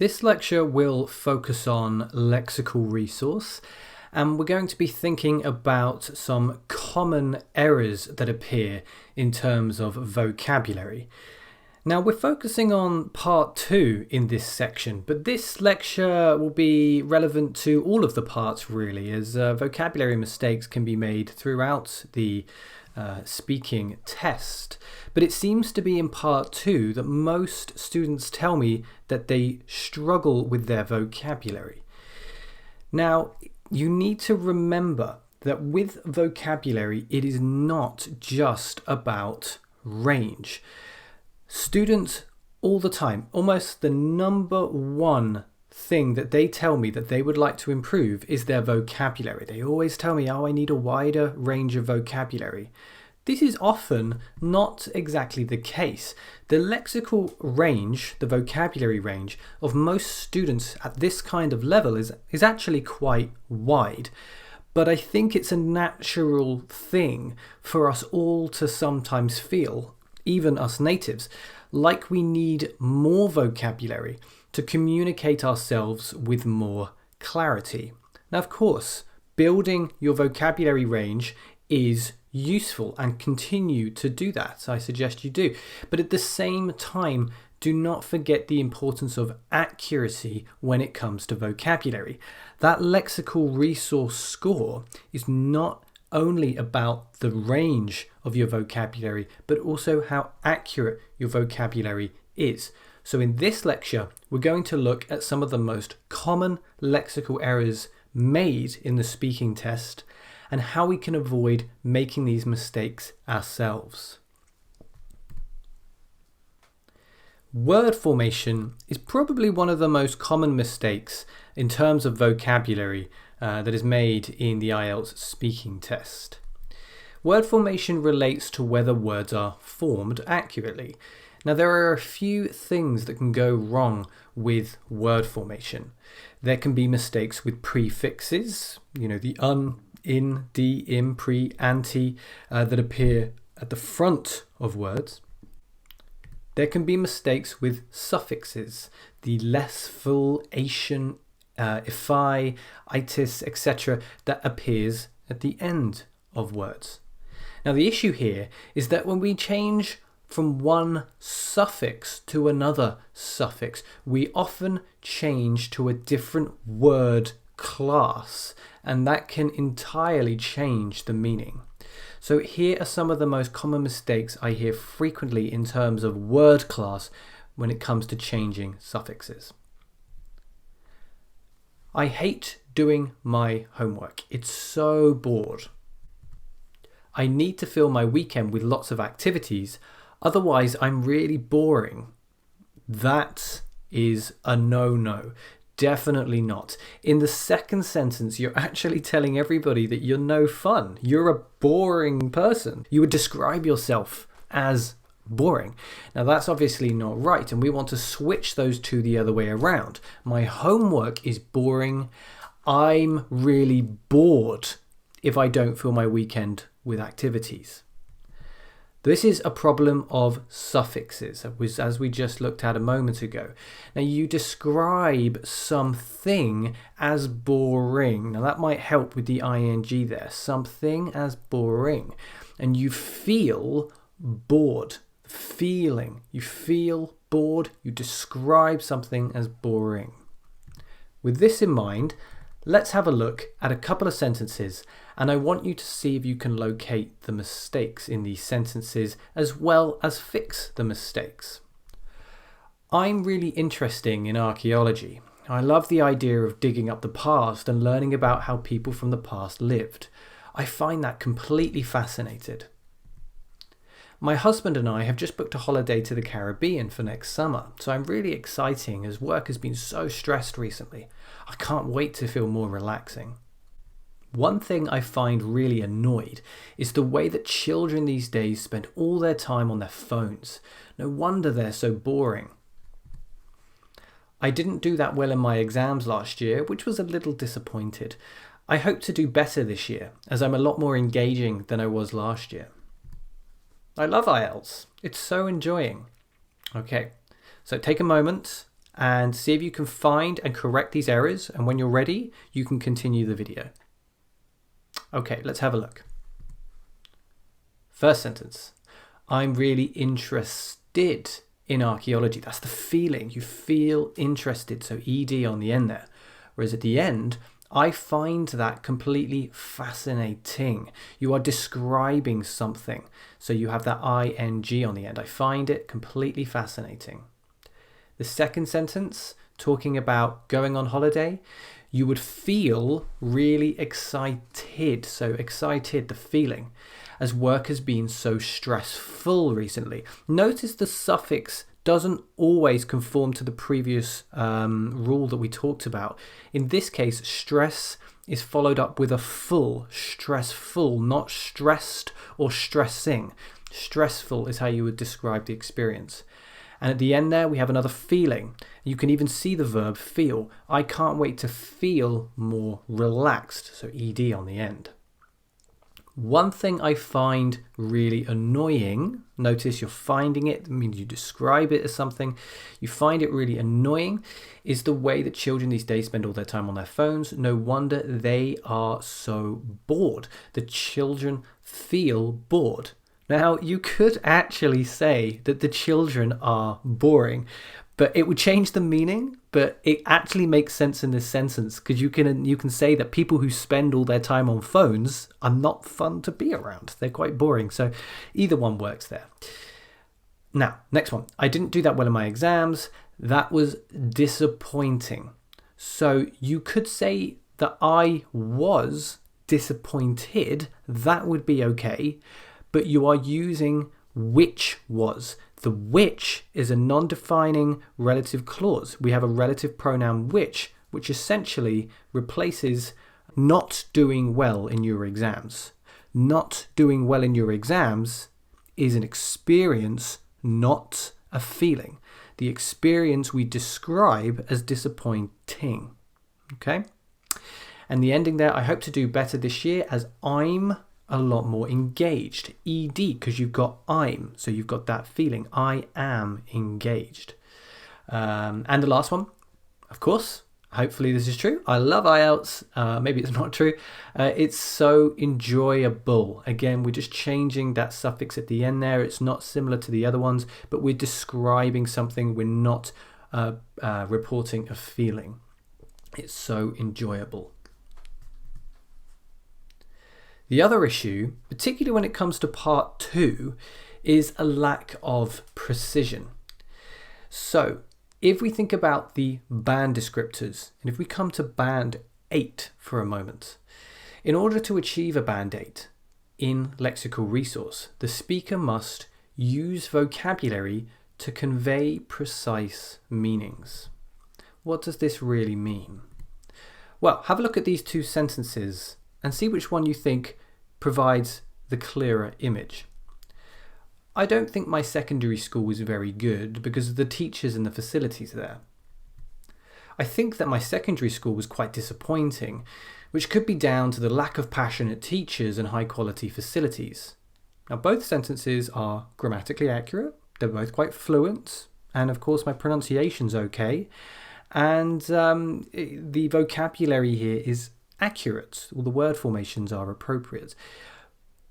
This lecture will focus on lexical resource, and we're going to be thinking about some common errors that appear in terms of vocabulary. Now, we're focusing on part 2 in this section, but this lecture will be relevant to all of the parts really, as vocabulary mistakes can be made throughout the speaking test. But it seems to be in part 2 that most students tell me that they struggle with their vocabulary. Now, you need to remember that with vocabulary, it is not just about range. Students all the time, almost the number one thing that they tell me that they would like to improve is their vocabulary. They always tell me, I need a wider range of vocabulary. This is often not exactly the case. The lexical range, the vocabulary range of most students at this kind of level is actually quite wide. But I think it's a natural thing for us all to sometimes feel, even us natives, like we need more vocabulary to communicate ourselves with more clarity. Now, of course, building your vocabulary range is useful and continue to do that. I suggest you do. But at the same time, do not forget the importance of accuracy when it comes to vocabulary. That lexical resource score is not only about the range of your vocabulary, but also how accurate your vocabulary is. So in this lecture, we're going to look at some of the most common lexical errors made in the speaking test and how we can avoid making these mistakes ourselves. Word formation is probably one of the most common mistakes in terms of vocabulary that is made in the IELTS speaking test. Word formation relates to whether words are formed accurately. Now, there are a few things that can go wrong with word formation. There can be mistakes with prefixes, the in, de, im, pre, anti that appear at the front of words. There can be mistakes with suffixes, the less, full, ation, ifi, itis, etc. that appears at the end of words. Now, the issue here is that when we change from one suffix to another suffix, we often change to a different word class, and that can entirely change the meaning. So here are some of the most common mistakes I hear frequently in terms of word class when it comes to changing suffixes. I hate doing my homework. It's so bored. I need to fill my weekend with lots of activities, otherwise I'm really boring. That is a no-no. Definitely not. In the second sentence, you're actually telling everybody that you're no fun. You're a boring person. You would describe yourself as boring. Now, that's obviously not right, and we want to switch those two the other way around. My homework is boring. I'm really bored if I don't fill my weekend with activities. This is a problem of suffixes, as we just looked at a moment ago. Now, you describe something as boring. Now, that might help with the ing there. Something as boring. And you feel bored. Feeling. You feel bored. You describe something as boring. With this in mind, let's have a look at a couple of sentences, and I want you to see if you can locate the mistakes in these sentences as well as fix the mistakes. I'm really interested in archaeology. I love the idea of digging up the past and learning about how people from the past lived. I find that completely fascinating. My husband and I have just booked a holiday to the Caribbean for next summer, so I'm really excited as work has been so stressed recently. I can't wait to feel more relaxing. One thing I find really annoyed is the way that children these days spend all their time on their phones. No wonder they're so boring. I didn't do that well in my exams last year, which was a little disappointed. I hope to do better this year, as I'm a lot more engaging than I was last year. I love IELTS. It's so enjoying. Okay, so take a moment and see if you can find and correct these errors. And when you're ready, you can continue the video. Okay, let's have a look. First sentence, I'm really interested in archaeology. That's the feeling. You feel interested, so ed on the end there. Whereas at the end, I find that completely fascinating. You are describing something, so you have that ing on the end. I find it completely fascinating. The second sentence, talking about going on holiday, you would feel really excited. So excited, the feeling, as work has been so stressful recently. Notice the suffix doesn't always conform to the previous rule that we talked about. In this case, stress is followed up with a full, stressful, not stressed or stressing. Stressful is how you would describe the experience. And at the end there, we have another feeling. You can even see the verb feel. I can't wait to feel more relaxed. So ed on the end. One thing I find really annoying, notice you're finding it, I mean you describe it as something, you find it really annoying, is the way that children these days spend all their time on their phones. No wonder they are so bored. The children feel bored. Now, you could actually say that the children are boring, but it would change the meaning, but it actually makes sense in this sentence because you can say that people who spend all their time on phones are not fun to be around. They're quite boring. So either one works there. Now, next one. I didn't do that well in my exams. That was disappointing. So you could say that I was disappointed. That would be okay. But you are using which was. The which is a non-defining relative clause. We have a relative pronoun which essentially replaces not doing well in your exams. Not doing well in your exams is an experience, not a feeling. The experience we describe as disappointing. Okay? And the ending there, I hope to do better this year as I'm a lot more engaged. ed, because you've got I'm, so you've got that feeling. I am engaged. And the last one, of course, hopefully this is true. I love IELTS. Maybe it's not true. It's so enjoyable. Again, we're just changing that suffix at the end there. It's not similar to the other ones, but we're describing something. We're not reporting a feeling. It's so enjoyable. The other issue, particularly when it comes to part 2, is a lack of precision. So if we think about the band descriptors, and if we come to band 8 for a moment, in order to achieve a band 8 in lexical resource, the speaker must use vocabulary to convey precise meanings. What does this really mean? Well, have a look at these two sentences and see which one you think provides the clearer image. I don't think my secondary school was very good because of the teachers and the facilities there. I think that my secondary school was quite disappointing, which could be down to the lack of passionate teachers and high quality facilities. Now, both sentences are grammatically accurate, they're both quite fluent, and of course my pronunciation's okay, and the vocabulary here is accurate. All the word formations are appropriate.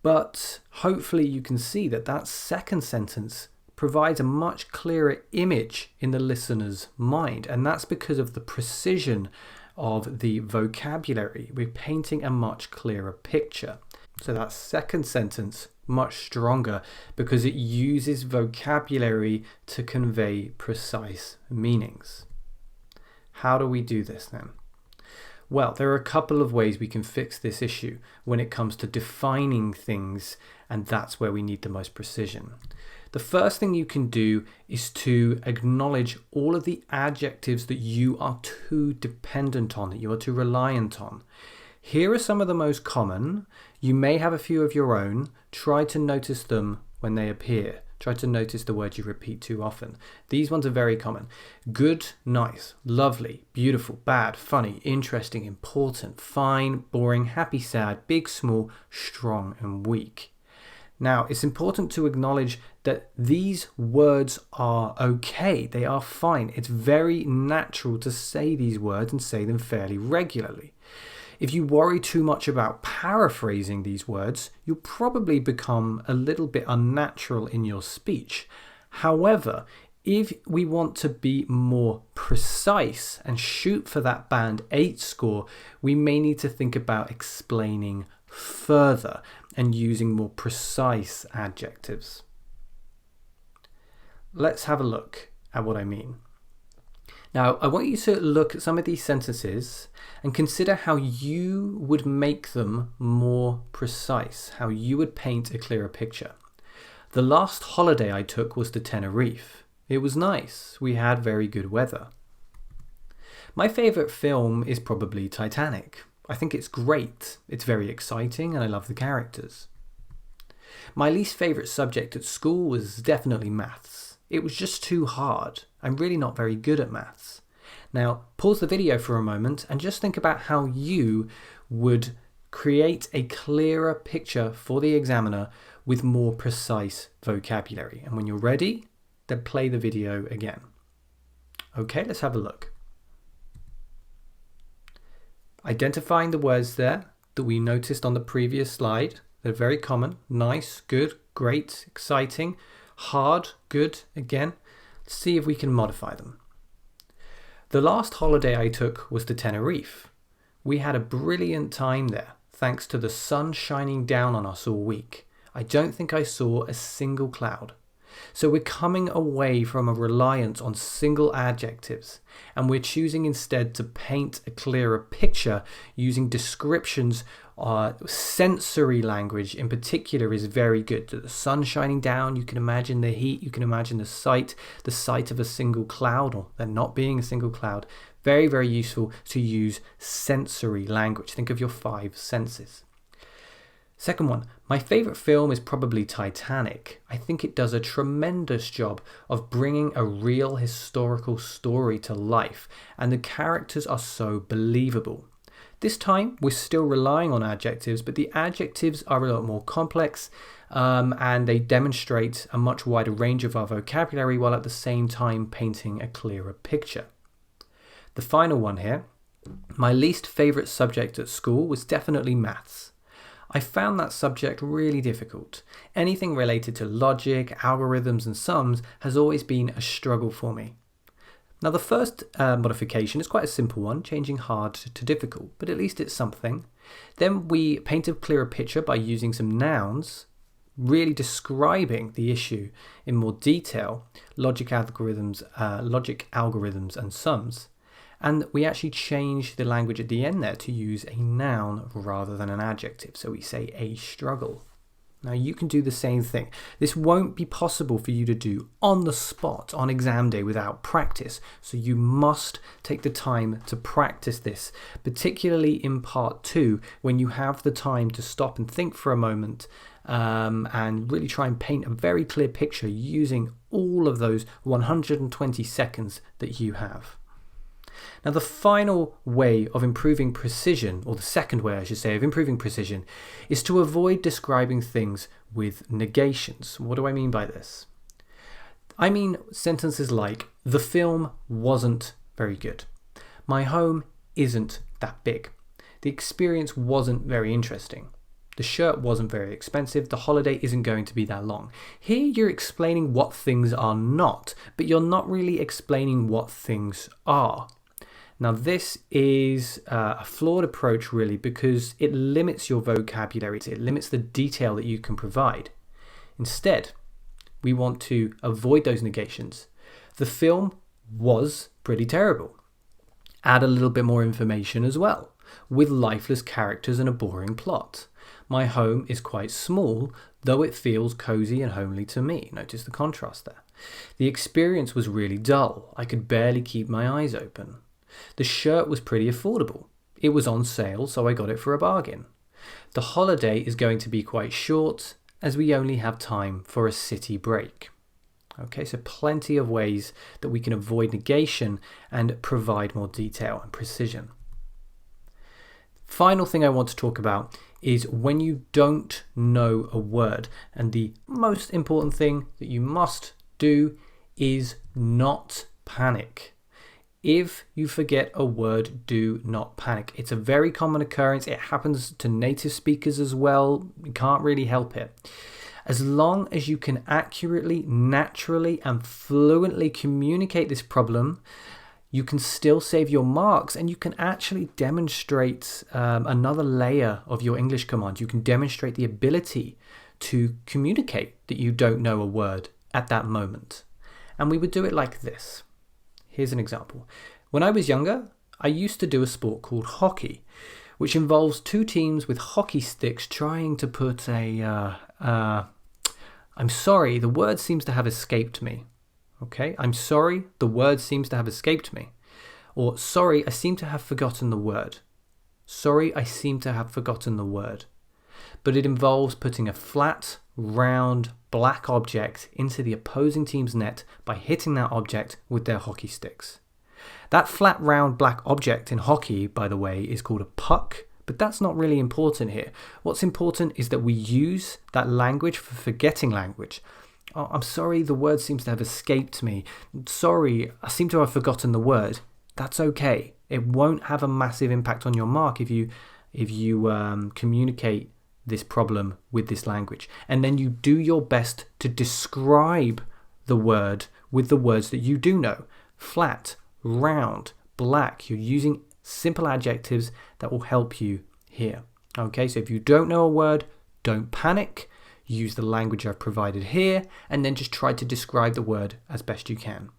But hopefully you can see that that second sentence provides a much clearer image in the listener's mind. And that's because of the precision of the vocabulary. We're painting a much clearer picture. So that second sentence, much stronger because it uses vocabulary to convey precise meanings. How do we do this then? Well, there are a couple of ways we can fix this issue when it comes to defining things, and that's where we need the most precision. The first thing you can do is to acknowledge all of the adjectives that you are too dependent on, that you are too reliant on. Here are some of the most common. You may have a few of your own. Try to notice them when they appear. Try to notice the words you repeat too often. These ones are very common. Good, nice, lovely, beautiful, bad, funny, interesting, important, fine, boring, happy, sad, big, small, strong, and weak. Now, it's important to acknowledge that these words are okay. They are fine. It's very natural to say these words and say them fairly regularly. If you worry too much about paraphrasing these words, you'll probably become a little bit unnatural in your speech. However, if we want to be more precise and shoot for that band 8 score, we may need to think about explaining further and using more precise adjectives. Let's have a look at what I mean. Now, I want you to look at some of these sentences and consider how you would make them more precise, how you would paint a clearer picture. The last holiday I took was to Tenerife. It was nice. We had very good weather. My favourite film is probably Titanic. I think it's great. It's very exciting and I love the characters. My least favourite subject at school was definitely maths. It was just too hard. I'm really not very good at maths. Now, pause the video for a moment and just think about how you would create a clearer picture for the examiner with more precise vocabulary. And when you're ready, then play the video again. Okay, let's have a look. Identifying the words there that we noticed on the previous slide. They're very common. Nice, good, great, exciting, hard, good, again. Let's see if we can modify them. The last holiday I took was to Tenerife. We had a brilliant time there, thanks to the sun shining down on us all week. I don't think I saw a single cloud. So we're coming away from a reliance on single adjectives, and we're choosing instead to paint a clearer picture using descriptions. Sensory language in particular is very good. The sun shining down, you can imagine the heat, you can imagine the sight of a single cloud, or there not being a single cloud. Very, very useful to use sensory language. Think of your 5 senses. Second one, my favourite film is probably Titanic. I think it does a tremendous job of bringing a real historical story to life, and the characters are so believable. This time, we're still relying on adjectives, but the adjectives are a lot more complex and they demonstrate a much wider range of our vocabulary while at the same time painting a clearer picture. The final one here, my least favourite subject at school was definitely maths. I found that subject really difficult. Anything related to logic, algorithms and sums has always been a struggle for me. Now the first modification is quite a simple one, changing hard to difficult, but at least it's something. Then we paint a clearer picture by using some nouns, really describing the issue in more detail, logic algorithms and sums. And we actually change the language at the end there to use a noun rather than an adjective. So we say a struggle. Now you can do the same thing. This won't be possible for you to do on the spot on exam day without practice. So you must take the time to practice this, particularly in part 2 when you have the time to stop and think for a moment and really try and paint a very clear picture using all of those 120 seconds that you have. Now the final way of improving precision, or the second way I should say of improving precision, is to avoid describing things with negations. What do I mean by this? I mean sentences like, the film wasn't very good. My home isn't that big. The experience wasn't very interesting. The shirt wasn't very expensive. The holiday isn't going to be that long. Here you're explaining what things are not, but you're not really explaining what things are. Now this is a flawed approach really because it limits your vocabulary, it limits the detail that you can provide. Instead, we want to avoid those negations. The film was pretty terrible. Add a little bit more information as well, with lifeless characters and a boring plot. My home is quite small, though it feels cozy and homely to me. Notice the contrast there. The experience was really dull. I could barely keep my eyes open. The shirt was pretty affordable. It was on sale, so I got it for a bargain. The holiday is going to be quite short, as we only have time for a city break. Okay, so plenty of ways that we can avoid negation and provide more detail and precision. Final thing I want to talk about is when you don't know a word. And the most important thing that you must do is not panic. If you forget a word, do not panic. It's a very common occurrence. It happens to native speakers as well. You can't really help it. As long as you can accurately, naturally, and fluently communicate this problem, you can still save your marks, and you can actually demonstrate another layer of your English command. You can demonstrate the ability to communicate that you don't know a word at that moment. And we would do it like this. Here's an example. When I was younger, I used to do a sport called hockey, which involves two teams with hockey sticks trying to put I'm sorry, the word seems to have escaped me. Okay, I'm sorry, the word seems to have escaped me. Or, sorry, I seem to have forgotten the word. Sorry, I seem to have forgotten the word. But it involves putting a flat, round, black object into the opposing team's net by hitting that object with their hockey sticks. That flat, round, black object in hockey, by the way, is called a puck, but that's not really important here. What's important is that we use that language for forgetting language. Oh, I'm sorry, the word seems to have escaped me. Sorry, I seem to have forgotten the word. That's okay. It won't have a massive impact on your mark if you communicate this problem with this language. And then you do your best to describe the word with the words that you do know. Flat, round, black. You're using simple adjectives that will help you here. Okay, so if you don't know a word, don't panic. Use the language I've provided here, and then just try to describe the word as best you can.